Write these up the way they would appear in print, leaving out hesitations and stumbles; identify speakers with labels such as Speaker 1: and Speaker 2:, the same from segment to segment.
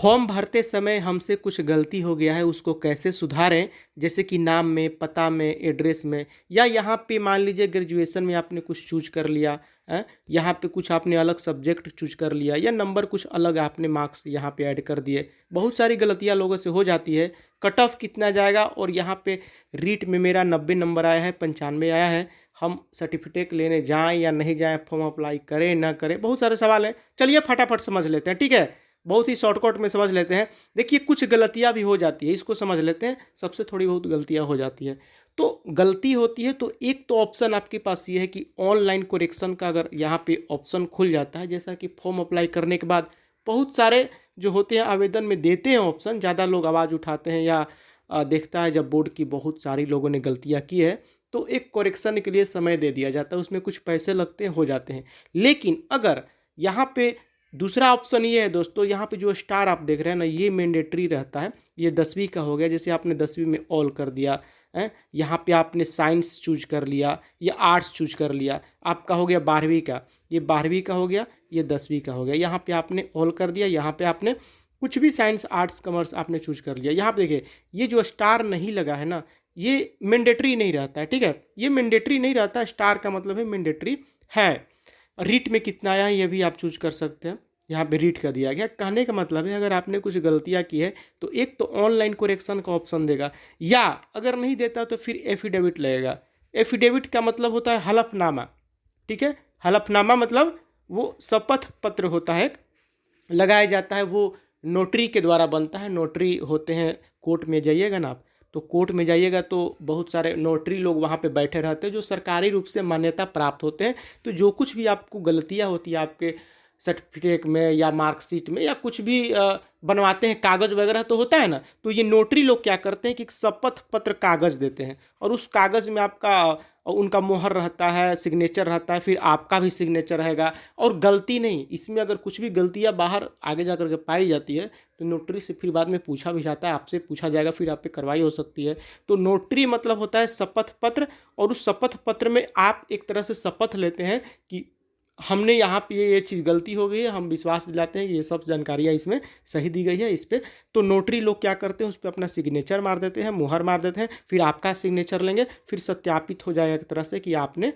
Speaker 1: Form भरते समय हमसे कुछ गलती हो गया है, उसको कैसे सुधारें। जैसे कि नाम में, पता में, एड्रेस में, या यहाँ पे मान लीजिए ग्रेजुएशन में आपने कुछ चूज कर लिया है, यहाँ पे कुछ आपने अलग सब्जेक्ट चूज कर लिया, या नंबर कुछ अलग आपने मार्क्स यहाँ पे ऐड कर दिए। बहुत सारी गलतियाँ लोगों से हो जाती है। कट ऑफ कितना जाएगा, और यहाँ पे रीट में मेरा 90 नंबर आया है, 95 आया है, हम सर्टिफिकेट लेने जाएं या नहीं जाएं, फॉर्म अप्लाई करें ना करें, बहुत सारे सवाल हैं। चलिए फटाफट समझ लेते हैं, ठीक है। बहुत ही शॉर्टकट में समझ लेते हैं। देखिए कुछ गलतियां भी हो जाती है, इसको समझ लेते हैं। सबसे थोड़ी बहुत गलतियां हो जाती है। तो गलती होती है तो एक तो ऑप्शन आपके पास ये है कि ऑनलाइन करेक्शन का अगर यहाँ पे ऑप्शन खुल जाता है, जैसा कि फॉर्म अप्लाई करने के बाद बहुत सारे जो होते हैं आवेदन में देते हैं ऑप्शन, ज़्यादा लोग आवाज़ उठाते हैं या देखता है जब बोर्ड की बहुत सारी लोगों ने गलतियाँ की है तो एक करेक्शन के लिए समय दे दिया जाता है, उसमें कुछ पैसे लगते हैं, हो जाते हैं। लेकिन अगर यहाँ पे दूसरा ऑप्शन ये है दोस्तों, यहाँ पे जो स्टार आप देख रहे हैं ना, ये मैंडेटरी रहता है। ये 10वीं का हो गया, जैसे आपने 10वीं में ऑल कर दिया है, यहाँ पे आपने साइंस चूज कर लिया या आर्ट्स चूज कर लिया, आपका हो गया 12वीं का, ये 12वीं का हो गया, ये 10वीं का हो गया। यहाँ पे आपने ऑल कर दिया, यहाँ पे आपने कुछ भी साइंस आर्ट्स कॉमर्स आपने चूज कर लिया। यहाँ पे देखिए ये जो स्टार नहीं लगा है ना, ये मैंडेटरी नहीं रहता है, ठीक है। ये मैंडेटरी नहीं रहता, स्टार का मतलब है मैंडेटरी है। रीट में कितना आया है ये भी आप चूज कर सकते हैं। यहाँ पे रीट का दिया गया। कहने का मतलब है अगर आपने कुछ गलतियाँ की है तो एक तो ऑनलाइन करेक्शन का ऑप्शन देगा, या अगर नहीं देता तो फिर एफिडेविट लगेगा। एफिडेविट का मतलब होता है हलफनामा, ठीक है। हलफनामा मतलब वो शपथ पत्र होता है, लगाया जाता है, वो नोटरी के द्वारा बनता है। नोटरी होते हैं, कोर्ट में जाइएगा ना आप, तो कोर्ट में जाइएगा तो बहुत सारे नोटरी लोग वहाँ पे बैठे रहते हैं जो सरकारी रूप से मान्यता प्राप्त होते हैं। तो जो कुछ भी आपको गलतियाँ होती है आपके सर्टिफिकेट में या मार्कशीट में या कुछ भी बनवाते हैं, कागज़ वगैरह तो होता है ना, तो ये नोटरी लोग क्या करते हैं कि एक शपथ पत्र कागज़ देते हैं, और उस कागज़ में आपका उनका मोहर रहता है, सिग्नेचर रहता है, फिर आपका भी सिग्नेचर रहेगा। और गलती नहीं, इसमें अगर कुछ भी गलतियां बाहर आगे जा करके पाई जाती है तो नोटरी से फिर बाद में पूछा भी जाता है, आपसे पूछा जाएगा, फिर आप पे कार्रवाई हो सकती है। तो नोटरी मतलब होता है शपथ पत्र, और उस शपथ पत्र में आप एक तरह से शपथ लेते हैं कि हमने यहाँ पे ये चीज़ गलती हो गई है, हम विश्वास दिलाते हैं कि ये सब जानकारियाँ इसमें सही दी गई है इस पर। तो नोटरी लोग क्या करते हैं, उस पर अपना सिग्नेचर मार देते हैं, मुहर मार देते हैं, फिर आपका सिग्नेचर लेंगे, फिर सत्यापित हो जाएगा एक तरह से कि आपने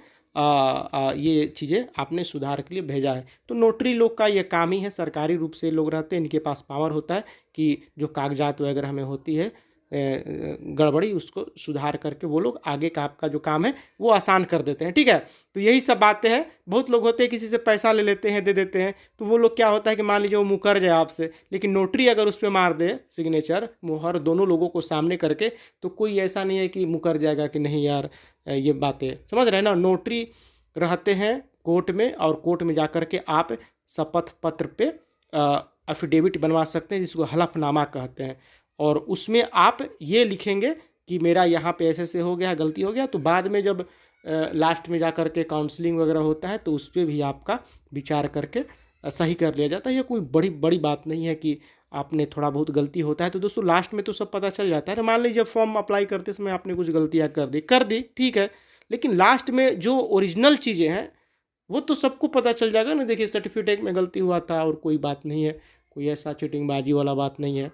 Speaker 1: ये चीज़ें आपने सुधार के लिए भेजा है। तो नोटरी लोग का ये काम ही है, सरकारी रूप से लोग रहते हैं, इनके पास पावर होता है कि जो कागजात वगैरह हमें होती है गड़बड़ी, उसको सुधार करके वो लोग आगे का आपका जो काम है वो आसान कर देते हैं, ठीक है। तो यही सब बातें हैं। बहुत लोग होते हैं किसी से पैसा ले लेते हैं, दे देते हैं, तो वो लोग क्या होता है कि मान लीजिए वो मुकर जाए आपसे, लेकिन नोटरी अगर उस पर मार दे सिग्नेचर मुहर दोनों लोगों को सामने करके, तो कोई ऐसा नहीं है कि मुकर जाएगा कि नहीं यार, ये बातें समझ रहे हैं ना। नोटरी रहते हैं कोर्ट में, और कोर्ट में जा कर के आप शपथ पत्र पे एफिडेविट बनवा सकते हैं, जिसको हलफनामा कहते हैं। और उसमें आप ये लिखेंगे कि मेरा यहाँ पे ऐसे हो गया, गलती हो गया। तो बाद में जब लास्ट में जा कर के काउंसलिंग वगैरह होता है तो उस पर भी आपका विचार करके सही कर लिया जाता है। ये कोई बड़ी बड़ी बात नहीं है कि आपने थोड़ा बहुत गलती होता है तो दोस्तों लास्ट में तो सब पता चल जाता है। मान लीजिए फॉर्म अप्लाई करते समय आपने कुछ गलतियाँ कर दी, ठीक है, लेकिन लास्ट में जो ओरिजिनल चीज़ें हैं वो तो सबको पता चल जाएगा ना। देखिए सर्टिफिकेट में गलती हुआ था और कोई बात नहीं है, कोई ऐसा चीटिंगबाजी वाला बात नहीं है।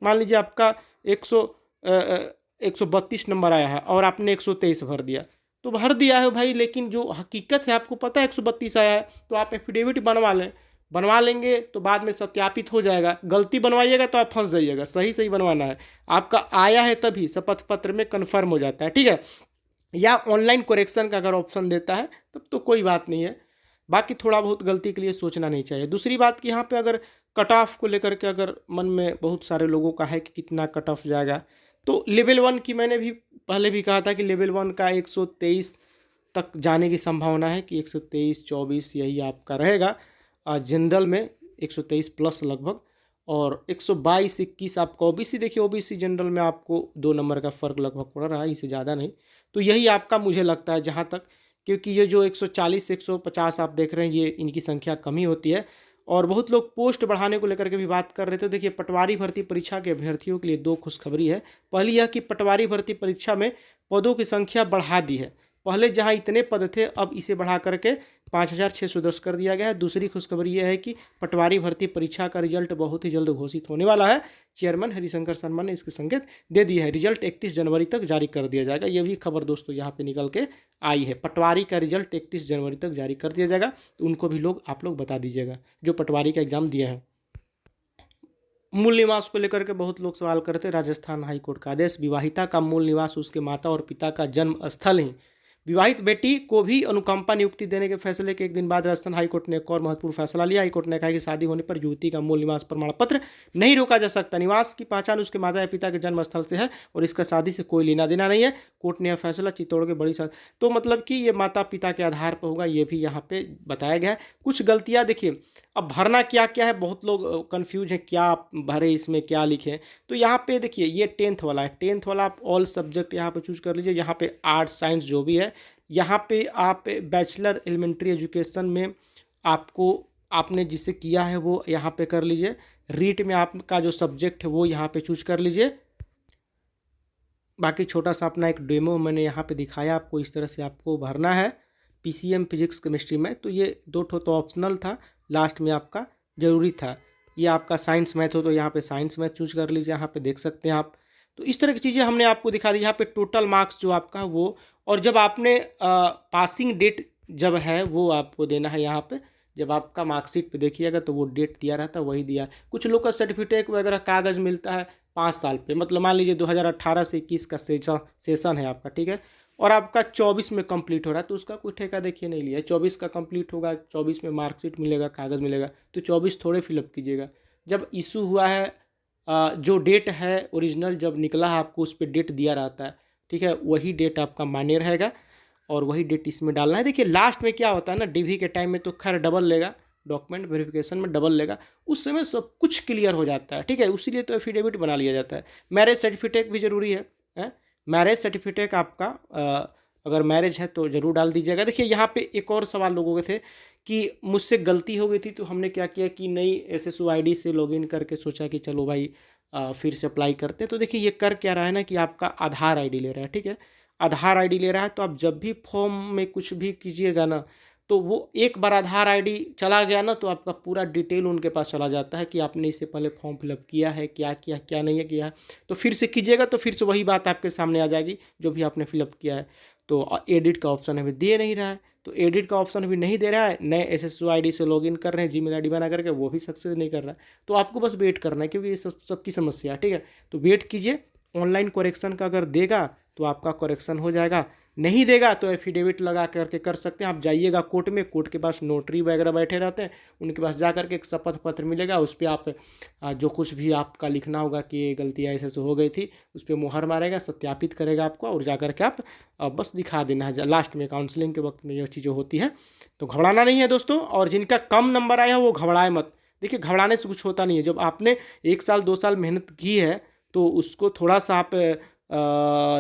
Speaker 1: मान लीजिए आपका 132 नंबर आया है और आपने 123 भर दिया, तो भर दिया है भाई, लेकिन जो हकीकत है आपको पता है 132 आया है, तो आप एफिडेविट बनवा लेंगे तो बाद में सत्यापित हो जाएगा। गलती बनवाइएगा तो आप फंस जाइएगा, सही बनवाना है। आपका आया है तभी शपथ पत्र में कन्फर्म हो जाता है, ठीक है। या ऑनलाइन करेक्शन का अगर ऑप्शन देता है तब तो कोई बात नहीं है, बाकी थोड़ा बहुत गलती के लिए सोचना नहीं चाहिए। दूसरी बात कि यहाँ पे अगर कट ऑफ को लेकर के अगर मन में बहुत सारे लोगों का है कि कितना कट ऑफ जाएगा, तो लेवल 1 की मैंने भी पहले भी कहा था कि लेवल 1 का 123 तक जाने की संभावना है कि 123-24 यही आपका रहेगा। जनरल में 123 प्लस लगभग, और 122-21 आपका ओबीसी। देखिए ओबीसी जनरल में आपको 2 नंबर का फ़र्क लगभग पड़ रहा है, इससे ज़्यादा नहीं। तो यही आपका मुझे लगता है जहाँ तक, क्योंकि ये जो 140-150 आप देख रहे हैं ये इनकी संख्या कम ही होती है। और बहुत लोग पोस्ट बढ़ाने को लेकर के भी बात कर रहे थे। देखिए पटवारी भर्ती परीक्षा के अभ्यर्थियों के लिए 2 खुशखबरी है। पहली यह कि पटवारी भर्ती परीक्षा में पदों की संख्या बढ़ा दी है, पहले जहां इतने पद थे अब इसे बढ़ा करके 5,610 कर दिया गया है। दूसरी खुशखबरी यह है कि पटवारी भर्ती परीक्षा का रिजल्ट बहुत ही जल्द घोषित होने वाला है। चेयरमैन हरिशंकर शर्मा ने इसके संकेत दे दिए है। रिजल्ट 31 जनवरी तक जारी कर दिया जाएगा। ये भी खबर दोस्तों यहाँ पे निकल के आई है। पटवारी का रिजल्ट 31 जनवरी तक जारी कर दिया जाएगा, तो उनको भी आप लोग बता दीजिएगा जो पटवारी का एग्जाम दिए हैं। मूल निवास को लेकर के बहुत लोग सवाल करते हैं। राजस्थान हाईकोर्ट का आदेश, विवाहिता का मूल निवास उसके माता और पिता का जन्म स्थल ही। विवाहित बेटी को भी अनुकंपा नियुक्ति देने के फैसले के एक दिन बाद राजस्थान हाईकोर्ट ने एक और महत्वपूर्ण फैसला लिया। हाईकोर्ट ने कहा कि शादी होने पर युवती का मूल निवास प्रमाण पत्र नहीं रोका जा सकता। निवास की पहचान उसके माता या पिता के जन्म स्थल से है और इसका शादी से कोई लेना देना नहीं है। कोर्ट ने यह फैसला चित्तौड़ के बड़ी तो मतलब कि ये माता पिता के आधार पर होगा, ये भी यहाँ पे बताया गया है। कुछ गलतियाँ देखिए, अब भरना क्या क्या है, बहुत लोग कंफ्यूज हैं क्या भरे, इसमें क्या लिखें। तो यहाँ पे देखिए ये 10th वाला है। 10th वाला आप ऑल सब्जेक्ट यहाँ पे चूज कर लीजिए। यहाँ पे आर्ट्स साइंस जो भी है, यहाँ पे आप बैचलर एलिमेंट्री एजुकेशन में आपने जिससे किया है वो यहाँ पे कर लीजिए। रीट में आपका जो सब्जेक्ट है वो यहाँ पे चूज कर लीजिए। बाकी छोटा सा अपना एक डेमो मैंने यहाँ पे दिखाया आपको, इस तरह से आपको भरना है। PCM फिजिक्स केमिस्ट्री में तो ये 2 तो ऑप्शनल था, लास्ट में आपका जरूरी था। ये आपका साइंस मैथ हो तो यहाँ पे साइंस मैथ चूज कर लीजिए, यहाँ पे देख सकते हैं आप। तो इस तरह की चीज़ें हमने आपको दिखा दी। यहाँ पे टोटल मार्क्स जो आपका वो, और जब आपने पासिंग डेट जब है वो आपको देना है। यहाँ पे जब आपका मार्कशीट पे देखिएगा तो वो डेट दिया रहता है, वही दिया। कुछ लोग का सर्टिफिकेट वगैरह कागज़ मिलता है 5 साल पे, मतलब मान लीजिए 2018 से 21 का सेशन है आपका, ठीक है, और आपका 24 में कंप्लीट हो रहा है तो उसका कोई ठेका देखिए नहीं लिया। 24 का कंप्लीट होगा, 24 में मार्कशीट मिलेगा, कागज़ मिलेगा, तो 24 थोड़े फिलअप कीजिएगा। जब इशू हुआ है जो डेट है ओरिजिनल जब निकला है आपको उस पर डेट दिया रहता है, ठीक है, वही डेट आपका मान्य रहेगा और वही डेट इसमें डालना है। देखिए लास्ट में क्या होता है ना, DV के टाइम में तो खैर डबल लेगा, डॉक्यूमेंट वेरिफिकेशन में डबल लेगा, उस समय सब कुछ क्लियर हो जाता है, ठीक है, उसीलिए तो एफिडेविट बना लिया जाता है। मैरिज सर्टिफिकेट भी ज़रूरी है। मैरिज सर्टिफिकेट आपका अगर मैरिज है तो ज़रूर डाल दीजिएगा। देखिए यहाँ पे एक और सवाल लोगों के थे कि मुझसे गलती हो गई थी, तो हमने क्या किया कि नई SSO ID से लॉगिन करके सोचा कि चलो भाई फिर से अप्लाई करते हैं। तो देखिए ये कर क्या रहा है ना कि आपका आधार ID ले रहा है, ठीक है, आधार ID ले रहा है। तो आप जब भी फॉर्म में कुछ भी कीजिएगा ना, तो वो एक बार आधार ID चला गया ना तो आपका पूरा डिटेल उनके पास चला जाता है कि आपने इससे पहले फॉर्म फिलअप किया है, क्या किया क्या नहीं है किया है। तो फिर से कीजिएगा तो फिर से वही बात आपके सामने आ जाएगी जो भी आपने फिलअप किया है। तो एडिट का ऑप्शन अभी दे नहीं रहा है, तो एडिट का ऑप्शन भी नहीं दे रहा है। नए SSO ID से लॉगिन कर रहे हैं, Gmail ID बना करके, वो भी सक्सेस नहीं कर रहा है। तो आपको बस वेट करना है, क्योंकि ये सबकी समस्या है, ठीक है। तो वेट कीजिए, ऑनलाइन करेक्शन का अगर देगा तो आपका करेक्शन हो जाएगा, नहीं देगा तो एफिडेविट लगा करके कर सकते हैं। आप जाइएगा कोर्ट में, कोर्ट के पास नोटरी वगैरह बैठे रहते हैं, उनके पास जा करके एक शपथ पत्र मिलेगा, उस पर आप जो कुछ भी आपका लिखना होगा कि ये गलती ऐसे से हो गई थी, उस पर मुहर मारेगा, सत्यापित करेगा आपको, और जा करके आप बस दिखा देना है। लास्ट में काउंसलिंग के वक्त में यह चीज़ें होती है, तो घबराना नहीं है दोस्तों। और जिनका कम नंबर आया है वो घबराए मत। देखिए घबराने से कुछ होता नहीं है। जब आपने 1 साल 2 साल मेहनत की है तो उसको थोड़ा सा आप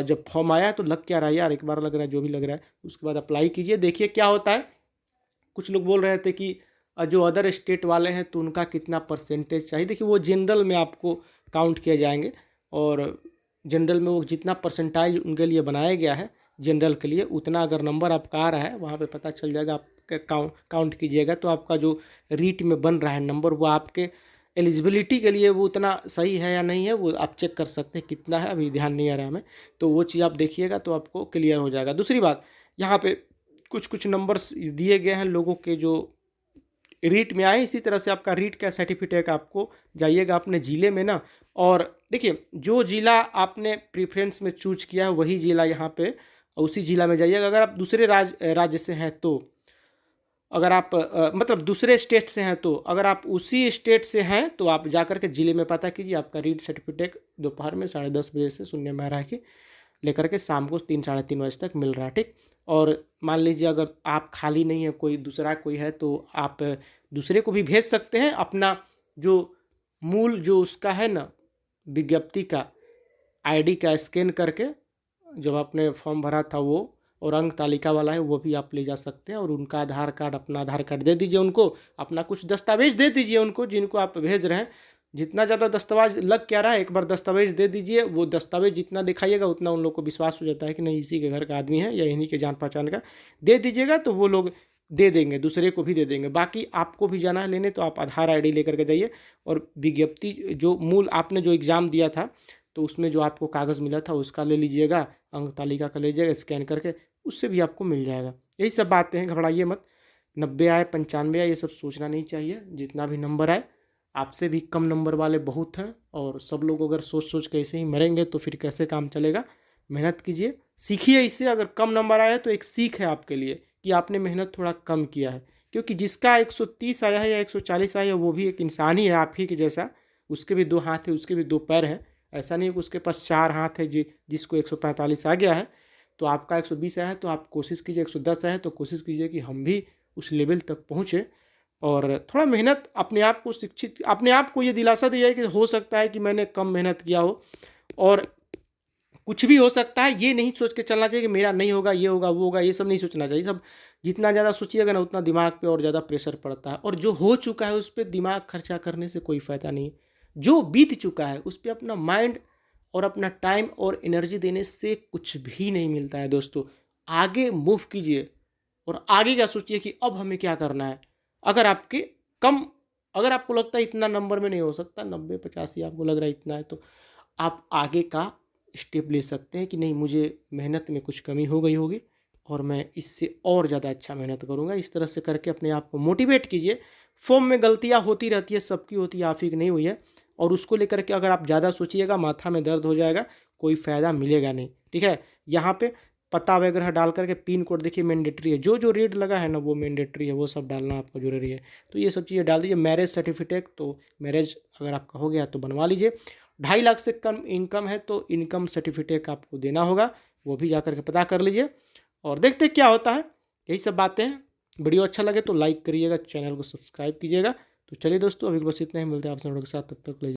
Speaker 1: जब फॉर्म आया तो लग क्या रहा है यार, एक बार लग रहा है, जो भी लग रहा है उसके बाद अप्लाई कीजिए, देखिए क्या होता है। कुछ लोग बोल रहे थे कि जो अदर स्टेट वाले हैं तो उनका कितना परसेंटेज चाहिए। देखिए वो जनरल में आपको काउंट किए जाएंगे, और जनरल में वो जितना परसेंटाइज उनके लिए बनाया गया है जनरल के लिए, उतना अगर नंबर आपका आ रहा है वहाँ पे पता चल जाएगा। आप काउंट कीजिएगा तो आपका जो रीट में बन रहा है नंबर, वो आपके एलिजिबिलिटी के लिए वो उतना सही है या नहीं है, वो आप चेक कर सकते हैं कितना है, अभी ध्यान नहीं आ रहा है हमें। तो वो चीज़ आप देखिएगा तो आपको क्लियर हो जाएगा। दूसरी बात, यहाँ पे कुछ नंबर्स दिए गए हैं लोगों के जो रीट में आए, इसी तरह से आपका रीट का सर्टिफिकेट आपको जाइएगा अपने ज़िले में ना, और देखिए जो ज़िला आपने प्रीफ्रेंस में चूज किया है वही ज़िला यहाँ पे उसी ज़िला में जाइएगा। अगर आप दूसरे राज्य से हैं तो, अगर आप मतलब दूसरे स्टेट से हैं तो, अगर आप उसी स्टेट से हैं तो आप जाकर के ज़िले में पता कीजिए। आपका रीड सर्टिफिकेट दोपहर में 10:30 बजे से सुनने में आ रहा है कि लेकर के शाम को 3 साढ़े 3 बजे तक मिल रहा है, ठीक। और मान लीजिए अगर आप खाली नहीं है, कोई दूसरा कोई है, तो आप दूसरे को भी भेज सकते हैं। अपना जो मूल जो उसका है ना विज्ञप्ति का ID का स्कैन करके, जब आपने फॉर्म भरा था वो, और अंक तालिका वाला है, वो भी आप ले जा सकते हैं। और उनका आधार कार्ड, अपना आधार कार्ड दे दीजिए उनको, अपना कुछ दस्तावेज दे दीजिए उनको जिनको आप भेज रहे हैं, जितना ज़्यादा दस्तावेज लग क्या रहा है, एक बार दस्तावेज दे दीजिए, वो दस्तावेज जितना दिखाइएगा उतना उन लोग को विश्वास हो जाता है कि नहीं इसी के घर का आदमी है या इन्हीं के जान पहचान का। दे दीजिएगा तो वो लोग दे देंगे, दूसरे को भी दे देंगे। बाकी आपको भी जाना है लेने तो आप आधार ID लेकर के जाइए, और विज्ञप्ति जो मूल आपने जो एग्ज़ाम दिया था तो उसमें जो आपको कागज़ मिला था उसका ले लीजिएगा, अंक तालिका का ले लीजिएगा स्कैन करके, उससे भी आपको मिल जाएगा। यही सब बातें हैं, घबराइए मत। 90 आए 95 आए ये सब सोचना नहीं चाहिए। जितना भी नंबर आए, आपसे भी कम नंबर वाले बहुत हैं, और सब लोग अगर सोच सोच के ऐसे ही मरेंगे तो फिर कैसे काम चलेगा। मेहनत कीजिए, सीखिए इससे। अगर कम नंबर आया है तो एक सीख है आपके लिए कि आपने मेहनत थोड़ा कम किया है, क्योंकि जिसका 130 आया है या 140 आया है वो भी एक इंसान ही है आप ही के जैसा। उसके भी 2 हाथ है, उसके भी 2 पैर हैं। ऐसा नहीं है कि उसके पास 4 हाथ है जिसको 145 आ गया है। तो आपका 120 आया है तो आप कोशिश कीजिए, 110 आया है तो कोशिश कीजिए कि हम भी उस लेवल तक पहुँचे। और थोड़ा मेहनत, अपने आप को शिक्षित, अपने आप को ये दिलासा दिया है कि हो सकता है कि मैंने कम मेहनत किया हो और कुछ भी हो सकता है। ये नहीं सोच के चलना चाहिए कि मेरा नहीं होगा, ये होगा, वो होगा, ये सब नहीं सोचना चाहिए। सब जितना ज़्यादा सोचिएगा ना उतना दिमाग पे और ज़्यादा प्रेशर पड़ता है, और जो हो चुका है उस पर दिमाग खर्चा करने से कोई फ़ायदा नहीं है। जो बीत चुका है उस पर अपना माइंड और अपना टाइम और एनर्जी देने से कुछ भी नहीं मिलता है दोस्तों। आगे मूव कीजिए और आगे का सोचिए कि अब हमें क्या करना है। अगर आपके कम, अगर आपको लगता है इतना नंबर में नहीं हो सकता, 90 85 आपको लग रहा है इतना है, तो आप आगे का स्टेप ले सकते हैं कि नहीं मुझे मेहनत में कुछ कमी हो गई होगी और मैं इससे और ज़्यादा अच्छा मेहनत करूँगा। इस तरह से करके अपने आप को मोटिवेट कीजिए। फॉर्म में गलतियाँ होती रहती है, सबकी होती है, आप ही की नहीं हुई है। और उसको लेकर के अगर आप ज़्यादा सोचिएगा माथा में दर्द हो जाएगा, कोई फ़ायदा मिलेगा नहीं। ठीक है, यहाँ पे पता वगैरह डाल करके पिन कोड देखिए मैंडेटरी है, जो जो रेट लगा है ना वो मैंडेटरी है, वो सब डालना आपको जरूरी है। तो ये सब चीज़ें डाल दीजिए। मैरिज सर्टिफिकेट, तो मैरिज अगर आपका हो गया तो बनवा लीजिए। 2.5 लाख से कम इनकम है तो इनकम सर्टिफिकेट आपको देना होगा, वो भी जा करके पता कर लीजिए और देखते क्या होता है। यही सब बातें हैं। वीडियो अच्छा लगे तो लाइक करिएगा, चैनल को सब्सक्राइब कीजिएगा। तो चलिए दोस्तों, अभी बस इतना ही, मिलते हैं आप लोगों के साथ, तब तक ले